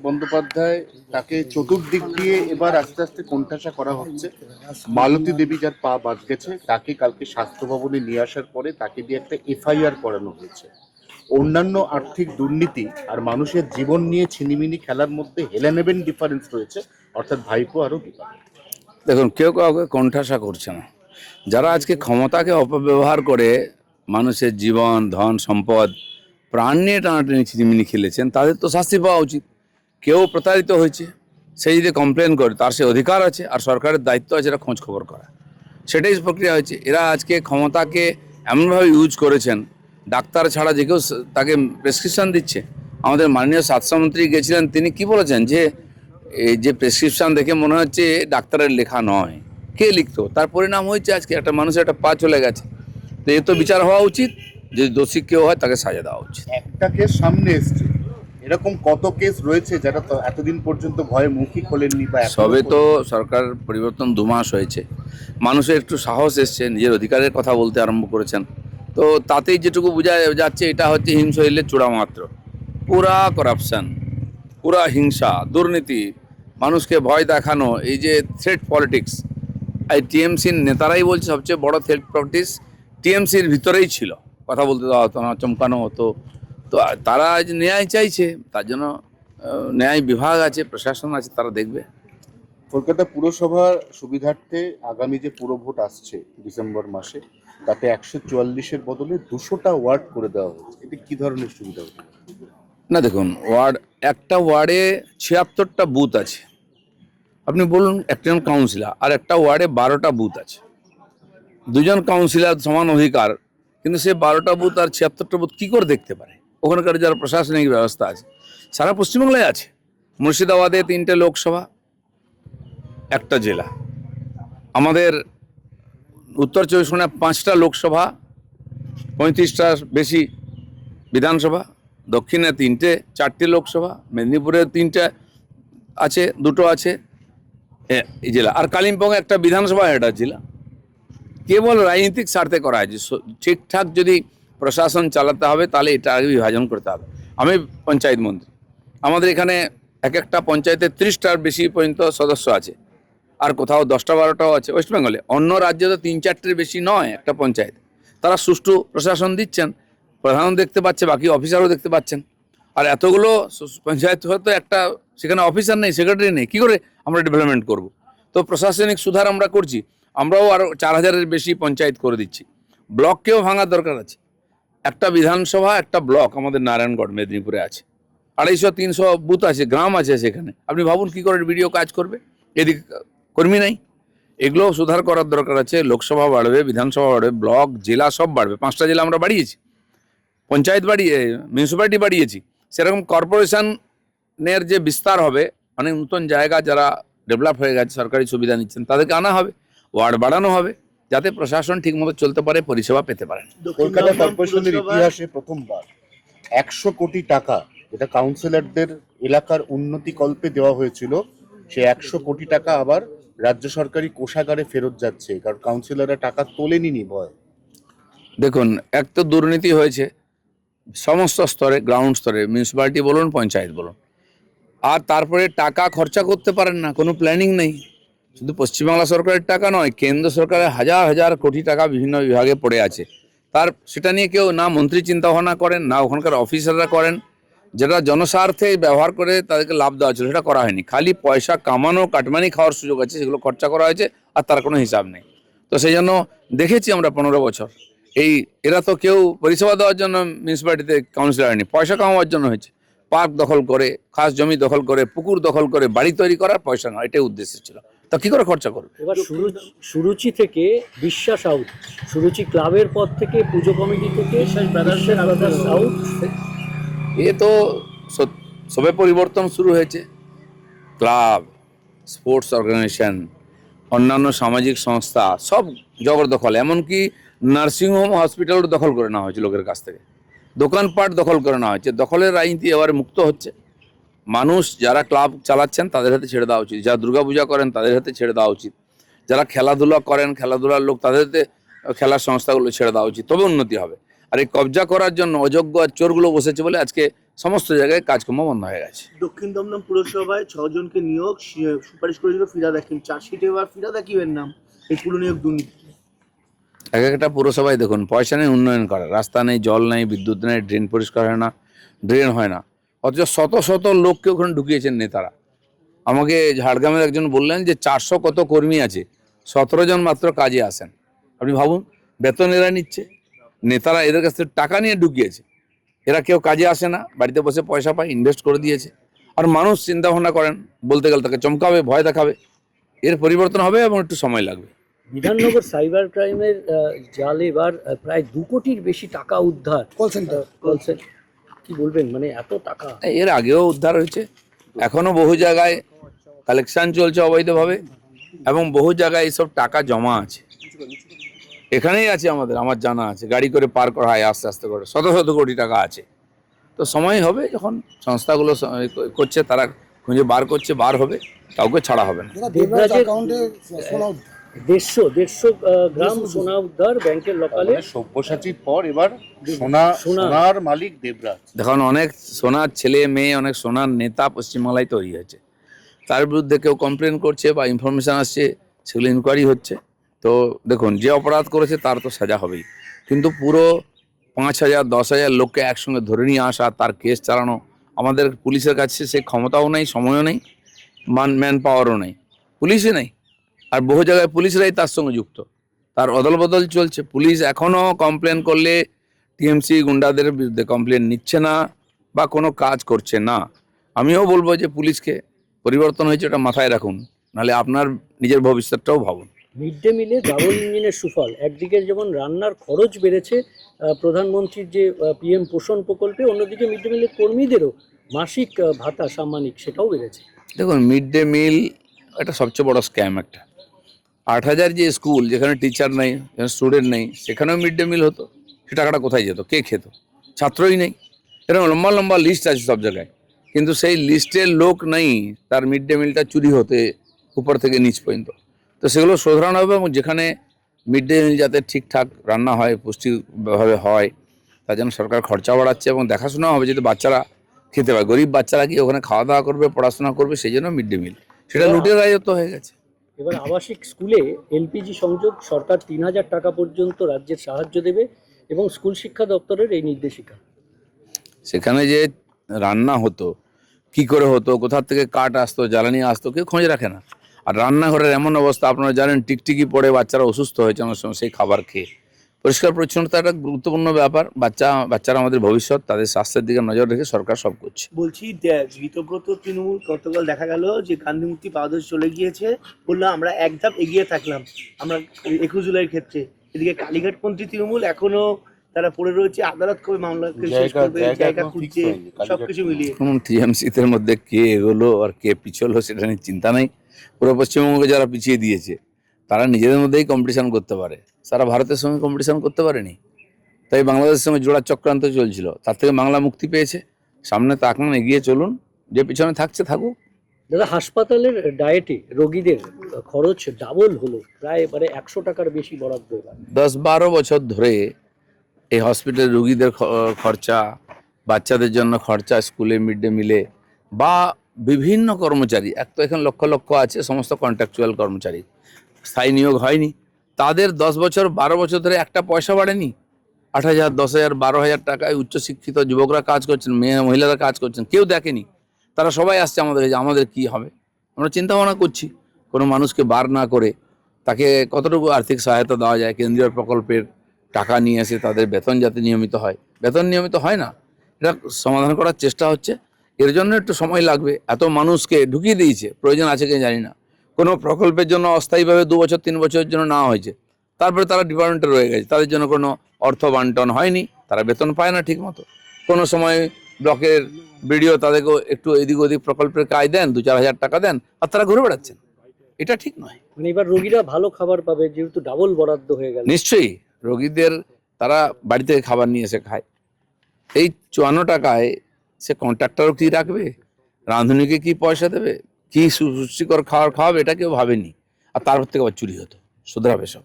বন্দ্যোপাধ্যায় তাকে চতুর্দিক দিয়ে এবার আস্তে আস্তে কোণঠাসা করা হচ্ছে। মালতী দেবী যার পা বাদ গেছে তাকে কালকে স্বাস্থ্য ভবনে নিয়ে আসার পরে তাকে দিয়ে একটা এফআইআর করানো হয়েছে। অন্যান্য আর্থিক দুর্নীতি আর মানুষের জীবন নিয়ে ছিনিমিনি খেলার মধ্যে হেলেনেবেন ডিফারেন্স রয়েছে, অর্থাৎ ভাইপো আরো দীপা। দেখুন, কেউ কাউকে কোণঠাসা করছে না। যারা আজকে ক্ষমতাকে অপব্যবহার করে মানুষের জীবন, ধন, সম্পদ, প্রাণ নিয়ে টানাটানি ছিনিমিনি খেলেছেন, তাদের তো শাস্তি পাওয়া উচিত। কেউ প্রতারিত হয়েছে, সে যদি কমপ্লেন করে তার সে অধিকার আছে, আর সরকারের দায়িত্ব আছে এটা খোঁজ খবর করা। সেটাই প্রক্রিয়া হয়েছে। এরা আজকে ক্ষমতাকে এমনভাবে ইউজ করেছেন, ডাক্তার ছাড়া যে কেউ তাকে প্রেসক্রিপশান দিচ্ছে। আমাদের মাননীয় স্বাস্থ্যমন্ত্রী গেছিলেন, তিনি কি বলেছেন যে এই যে প্রেসক্রিপশান দেখে মনে হচ্ছে ডাক্তারের লেখা নয়, কে লিখতো? তার পরিণাম হয়েছে আজকে একটা মানুষের একটা পা চলে গেছে। তো এ তো বিচার হওয়া উচিত, যদি দোষী কেউ হয় তাকে সাজা দেওয়া উচিত। একটা কেস সামনে এসছে, এরকম কত কেস রয়েছে যারা তো এতদিন পর্যন্ত ভয়ে মুখই খোলেননি বা সবে তো সরকার পরিবর্তন 2 মাস হয়েছে, মানুষের একটু সাহস এসছে, নিজের অধিকারের কথা বলতে আরম্ভ করেছেন। তো তাতেই যেটুকু বোঝা যাচ্ছে এটা হচ্ছে হিমশৈলের চূড়া মাত্র। পুরা করাপশন, পুরা হিংসা, দুর্নীতি, মানুষকে ভয় দেখানো, এই যে থ্রেট পলিটিক্স, এই টিএমসির নেতারাই বলছে সবচেয়ে বড় থ্রেট পলিটিক্স টিএমসির ভিতরেই ছিল। কথা বলতে দেওয়া হতো না, চমকানো হতো। তো তারা আজ ন্যায় চাইছে, তার জন্য ন্যায় বিভাগ আছে, প্রশাসন আছে, তারা দেখবে। কলকাতা পুরসভার সুবিধার্থে আগামী যে পুর ভোট আসছে ডিসেম্বর মাসে, তাতে 144-এর বদলে 200টা ওয়ার্ড করে দেওয়া হয়েছে। এটা কি ধরনের সুবিধা হতে পারে? না দেখুন, একটা ওয়ার্ডে 76টা বুথ আছে। আপনি বলুন, একজন কাউন্সিলর, আর একটা ওয়ার্ডে 12টা বুথ আছে। দুজন কাউন্সিলর সমান অধিকার, কিন্তু সে 12টা বুথ আর 76টা বুথ কী করে দেখতে পারে? ওখানকার যারা প্রশাসনিক ব্যবস্থা আছে, সারা পশ্চিমবাংলায় আছে। মুর্শিদাবাদে 3টে লোকসভা, একটা জেলা। আমাদের উত্তর 24 পরগনায় 5টা লোকসভা, 35টা বেশি বিধানসভা। দক্ষিণে 4টে লোকসভা, মেদিনীপুরে 3টে আছে, 2টো আছে এই জেলা, আর কালিম্পংয়ে একটা বিধানসভা, একটা জেলা। কেবল রাজনৈতিক স্বার্থে করা হয়েছে। ঠিকঠাক যদি প্রশাসন চালাতে হবে তাহলে এটা আগে বিভাজন করতে হবে। আমি পঞ্চায়েত মন্ত্রী, আমাদের এখানে একটা পঞ্চায়েতে 30টার বেশি পর্যন্ত সদস্য আছে, আর কোথাও 10টা 12টাও আছে ওয়েস্ট বেঙ্গলে। অন্য রাজ্যে তো 3-4টের বেশি নয় একটা পঞ্চায়েত। তারা সুষ্ঠু প্রশাসন দিচ্ছেন, প্রধান দেখতে পাচ্ছে, বাকি অফিসারও দেখতে পাচ্ছেন। আর এতগুলো পঞ্চায়েত হয়তো একটা সেখানে অফিসার নেই, সেক্রেটারি নেই, কী করে আমরা ডেভেলপমেন্ট করব? তো প্রশাসনিক সুধার আমরা করছি। আমরাও আরও 4000-এর বেশি পঞ্চায়েত করে দিচ্ছি। ব্লককেও ভাঙার দরকার আছে। একটা বিধানসভা, একটা ব্লক আমাদের নারায়ণগড় মেদিনীপুরে আছে, 250-300 বুথ আছে, গ্রাম আছে সেখানে। আপনি ভাবুন কী করে ভিডিও কাজ করবে, এদিকে কর্মী নাই। এগুলো সুধার করার দরকার আছে। লোকসভা বাড়বে, বিধানসভা বাড়বে, ব্লক, জেলা সব বাড়বে। 5টা জেলা আমরা বাড়িয়েছি, পঞ্চায়েত বাড়িয়ে, মিউনিসিপ্যালিটি বাড়িয়েছি। সেরকম কর্পোরেশনের যে বিস্তার হবে, অনেক নতুন জায়গা যারা ডেভেলপ হয়ে গেছে, সরকারি সুবিধা নিচ্ছেন, তাদেরকে আনা হবে, ওয়ার্ড বাড়ানো হবে, যাতে প্রশাসন ঠিকমতো চলতে পারে, পরিষেবা পেতে পারেন। কলকাতা কর্পোরেশনের ইতিহাসে প্রথমবার 100 কোটি টাকা যেটা কাউন্সিলরদের এলাকার উন্নতি কল্পে দেওয়া হয়েছিল, সে 100 কোটি টাকা আবার রাজ্য সরকারি কোষাগারে ফেরত যাচ্ছে, কারণ কাউন্সিলররা টাকা তোলেনি ভয়। দেখুন, এক তো দুর্নীতি হয়েছে সমস্ত স্তরে, গ্রাউন্ড স্তরে, মিউনিসিপ্যালিটি বলুন, পঞ্চায়েত বলুন। আর তারপরে টাকা খরচা করতে পারেন না, কোনো প্ল্যানিং নেই। শুধু পশ্চিমবাংলা সরকারের টাকা নয়, কেন্দ্র সরকারের হাজার হাজার কোটি টাকা বিভিন্ন বিভাগে পড়ে আছে। সেটা নিয়ে কেউ না মন্ত্রী চিন্তা ভাবনা করেন, না ওখানকার অফিসাররা করেন। যেটা জনস্বার্থে ব্যবহার করে তাদেরকে লাভ দেওয়া ছিল, সেটা করা হয়নি। খালি পয়সা কামানো, কাটমানি খাওয়ার সুযোগ আছে, সেগুলো খরচা করা হয়েছে, আর তার কোনো হিসাব নেই। তো সেই জন্য দেখেছি আমরা 15 বছর, এরা তো কেউ পরিষেবা দেওয়ার জন্য মিউনিসিপ্যালিটিতে কাউন্সিলর হয়নি, পয়সা কামাবার জন্য হয়েছে। পার্ক দখল করে, খাস জমি দখল করে, পুকুর দখল করে, বাড়ি তৈরি করার পয়সা নয়, এটাই উদ্দেশ্য ছিল। তা কি করে খরচা করবে? এবার সুরুচি থেকে বিশ্বাস আউট, সুরুচি ক্লাবের পর থেকে পুজো কমিটি থেকে ব্রাদার্স আউট। এ তো সবে পরিবর্তন শুরু হয়েছে। ক্লাব, স্পোর্টস অর্গানাইজেশন, অন্যান্য সামাজিক সংস্থা সব জবরদখল। এমনকি নার্সিংহোম, হসপিটালও দখল করে নেওয়া হয়েছে লোকের কাছ থেকে। দোকানপাট দখল করে নেওয়া হয়েছে। দখলের রাজনীতি এবারে মুক্ত হচ্ছে। মানুষ যারা ক্লাব চালাচ্ছেন তাদের হাতে ছেড়ে দেওয়া উচিত, যারা দুর্গাপূজা করেন তাদের হাতে ছেড়ে দেওয়া উচিত, যারা খেলাধুলা করেন, খেলাধুলার লোক, তাদের হাতে খেলার সংস্থাগুলো ছেড়ে দেওয়া উচিত, তবে উন্নতি হবে। আর এই কবজা করার জন্য অযোগ্য আর চোরগুলো বসেছে বলে আজকে সমস্ত জায়গায় কাজকর্ম বন্ধ হয়ে গেছে। দক্ষিণ দমদম পুরসভায় 6 জনকে নিয়োগ সুপারিশ করেছিল ফিরাদ হাকিম, চার্জশিটে এবার ফিরাদ হাকিমের নাম এই পুরো নিয়োগ দুর্নীতি। এক একটা পুরসভায় দেখুন পয়সা নেই উন্নয়ন করে, রাস্তা নেই, জল নেই, বিদ্যুৎ নেই, ড্রেন পরিষ্কার হয় না, ড্রেন হয় না, অথচ শত শত লোককে ওখানে ঢুকিয়েছেন নেতারা। আমাকে ঝাড়গ্রামের একজন বললেন যে 400 কত কর্মী আছে, 17 জন মাত্র কাজে আসেন। আপনি ভাবুন, বেতন এরা নিচ্ছে, নেতারা এদের কাছ থেকে টাকা নিয়ে ঢুকিয়েছে, এরা কেউ কাজে আসে না, বাড়িতে বসে পয়সা পায়, ইনভেস্ট করে দিয়েছে। আর মানুষ চিন্তা ভাবনা করেন, বলতে গেলে তাকে চমকাবে, ভয় দেখাবে। এর পরিবর্তন হবে এবং একটু সময় লাগবে। বিধাননগর সাইবার ক্রাইমের জালে এবার প্রায় 2 কোটির বেশি টাকা উদ্ধার। কল সেন্টার কি বলবেন, মানে এত টাকা? এর আগেও উদ্ধার হয়েছে, এখনো বহু জায়গায় কালেকশন চলছে অবৈধভাবে, এবং বহু জায়গায় এইসব টাকা জমা আছে। এখানেই আছে আমার জানা আছে, গাড়ি করে পার করা হয় আস্তে আস্তে করে, শত শত কোটি টাকা আছে। তো সময় হবে যখন সংস্থাগুলো করছে, তারা খুঁজে বার করছে, বার হবে, কাউকে ছাড়া হবে না। দেবরাজের 150 গ্রাম সোনা উদ্ধার ব্যাংকের লোকালে। সব্যসাচীর পর এবার সোনার মালিক দেবরাজ। দেখুন, অনেক সোনার ছেলে মেয়ে, অনেক সোনার নেতা পশ্চিমবাংলায় তৈরি হয়েছে। তার বিরুদ্ধে কেউ কমপ্লেন করছে বা ইনফরমেশন আসছে, সেগুলো ইনকোয়ারি হচ্ছে। তো দেখুন, যে অপরাধ করেছে তার তো সাজা হবেই, কিন্তু পুরো 5,000 10,000 লোককে একসঙ্গে ধরে নিয়ে আসা, তার কেস চালানো, আমাদের পুলিশের কাছে সেই ক্ষমতাও নেই, সময়ও নেই, ম্যান পাওয়ারও নেই, পুলিশই নেই। আর বহু জায়গায় পুলিশরাই তার সঙ্গে যুক্ত, তার অদল বদল চলছে। পুলিশ এখনও কমপ্লেন করলে টিএমসি গুন্ডাদের বিরুদ্ধে কমপ্লেন নিচ্ছে না বা কোনো কাজ করছে না। আমিও বলবো যে পুলিশকে পরিবর্তন হয়েছে, ওটা মাথায় রাখুন, নাহলে আপনার নিজের ভবিষ্যৎটাও ভাবুন। মিড ডে মিলে ডাবল ইঞ্জিনের সুফল, একদিকে যেমন রান্নার খরচ বেড়েছে প্রধানমন্ত্রীর যে পিএম পোষণ প্রকল্পে, অন্যদিকে মিড ডে মিলের কর্মীদেরও মাসিক ভাতা সাম্মানিক সেটাও বেড়েছে। দেখুন, মিড ডে মিল একটা সবচেয়ে বড় স্ক্যাম। একটা 8,000 যে স্কুল, যেখানে টিচার নেই, স্টুডেন্ট নেই, সেখানেও মিড ডে মিল হতো, সে টাকাটা কোথায় যেত, কে খেত? ছাত্রই নেই। এরকম লম্বা লম্বা লিস্ট আছে সব জায়গায়, কিন্তু সেই লিস্টের লোক নেই, তার মিড ডে মিলটা চুরি হতে উপর থেকে নিচ পর্যন্ত। তো সেগুলো শোধরানো হবে, এবং যেখানে মিড ডে মিল যাতে ঠিকঠাক রান্না হয়, পুষ্টিভাবে হয়, তার জন্য সরকার খরচা বাড়াচ্ছে, এবং দেখাশোনা হবে যাতে বাচ্চারা খেতে পায়। গরিব বাচ্চারা কি ওখানে খাওয়া দাওয়া করবে, পড়াশোনা করবে, সেই জন্য মিড ডে মিল, সেটা লুটের রাজত্ব হয়ে গেছে। এবার আবাসিক স্কুলে এলপিজি সংযোগ সরকার 3,000 টাকা পর্যন্ত রাজ্যের সাহায্য দেবে, এবং স্কুল শিক্ষা দপ্তরের এই নির্দেশিকা। সেখানে যে রান্না হতো, কি করে হতো, কোথা থেকে কাঠ আসতো, জ্বালানি আসতো, কেউ খোঁজ রাখে না। আর রান্নাঘরের এমন অবস্থা, আপনারা জানেন, টিকটিকি পড়ে বাচ্চারা অসুস্থ হয়েছে আমার সময় সেই খাবার খেয়ে। পরিষ্কার পরিচ্ছন্নতা একটা গুরুত্বপূর্ণ ব্যাপার। বাচ্চারা আমাদের ভবিষ্যৎ, তাদের স্বাস্থ্যের দিকে নজর রেখে সরকার সব করছে। বলছি ঋতব্রত তৃণমূল গতকাল দেখা গেল যে গান্ধীমূর্তি পাদদেশ চলে গিয়েছে, বললো আমরা এক ধাপ এগিয়ে থাকলাম আমরা 21 জুলাইয়ের ক্ষেত্রে। এদিকে কালীঘাটপন্থী তৃণমূল এখনো তারা পড়ে রয়েছে, আদালত কবে মামলাকে শেষ করবে, জায়গা খুঁজছে, সবকিছু মিলিয়ে। টিএমসিদের মধ্যে কে এগোলো আর কে পিছলো সেটা নিয়ে চিন্তা নেই। পুরো পশ্চিমবঙ্গকে যারা পিছিয়ে দিয়েছে, তারা নিজেদের মধ্যেই কম্পিটিশন করতে পারে, সারা ভারতের সঙ্গে কম্পিটিশন করতে পারেনি। তাই বাংলাদেশের সঙ্গে জোড়া চক্রান্ত চলছিল, তার থেকে বাংলা মুক্তি পেয়েছে। সামনে তাকান, এগিয়ে চলুন, যে পিছনে থাকছে থাকুক। দাদা, হাসপাতালের ডায়েটে রোগীদের খরচ ডাবল হলো, প্রায় এবারে 100 টাকার বেশি বরাদ্দ। এবার 10-12 বছর ধরে এই হসপিটালের রুগীদের খরচা, বাচ্চাদের জন্য খরচা, স্কুলে মিড ডে মিলে, বা বিভিন্ন কর্মচারী, এক তো এখানে লক্ষ লক্ষ আছে সমস্ত কন্ট্রাকচুয়াল কর্মচারী, স্থায়ী নিয়োগ হয়নি, তাদের 10 বছর 12 বছর ধরে একটা পয়সা বাড়েনি। 8,000 10,000 12,000 টাকায় উচ্চশিক্ষিত যুবকরা কাজ করছেন, মহিলারা কাজ করছেন, কেউ দেখেনি। তারা সবাই আসছে আমাদের, আমাদের কি হবে। আমরা চিন্তা ভাবনা করছি কোনো মানুষকে বার না করে তাকে কতটুকু আর্থিক সহায়তা দেওয়া যায়, কেন্দ্রীয় প্রকল্পের টাকা নিয়ে এসে তাদের বেতন যাতে নিয়মিত হয়। বেতন নিয়মিত হয় না, এটা সমাধান করার চেষ্টা হচ্ছে। এর জন্য একটু সময় লাগবে। এত মানুষকে ঢুকিয়ে দিয়েছে, প্রয়োজন আছে কি জানি না। কোনো প্রকল্পের জন্য অস্থায়ীভাবে 2 বছর 3 বছরের জন্য নেওয়া হয়েছে, তারপরে তারা ডিপার্টমেন্টে রয়ে গেছে, তাদের জন্য কোনো অর্থ বন্টন হয়নি, তারা বেতন পায় না ঠিক মতো। কোনো সময় ব্লকের বিডিও তাদেরকে একটু এদিক ওদিক প্রকল্পের কাজ দেন, 2-4 হাজার টাকা দেন, আর তারা ঘুরে বেড়াচ্ছেন। এটা ঠিক নয়। মানে এবার রোগীরা ভালো খাবার পাবে, যেহেতু ডাবল বরাদ্দ হয়ে গেল। নিশ্চয়ই রোগীদের, তারা বাড়ি থেকে খাবার নিয়ে এসে খায়। এই 54 টাকায় সে কন্ট্রাক্টরও কি রাখবে, রাঁধুনিকে কি পয়সা দেবে, কি সুরুচিকর খাবার খাওয়াবে, এটা কেউ ভাবেনি। আর তারপর থেকে আবার চুরি হতো, শুধরাবে সব।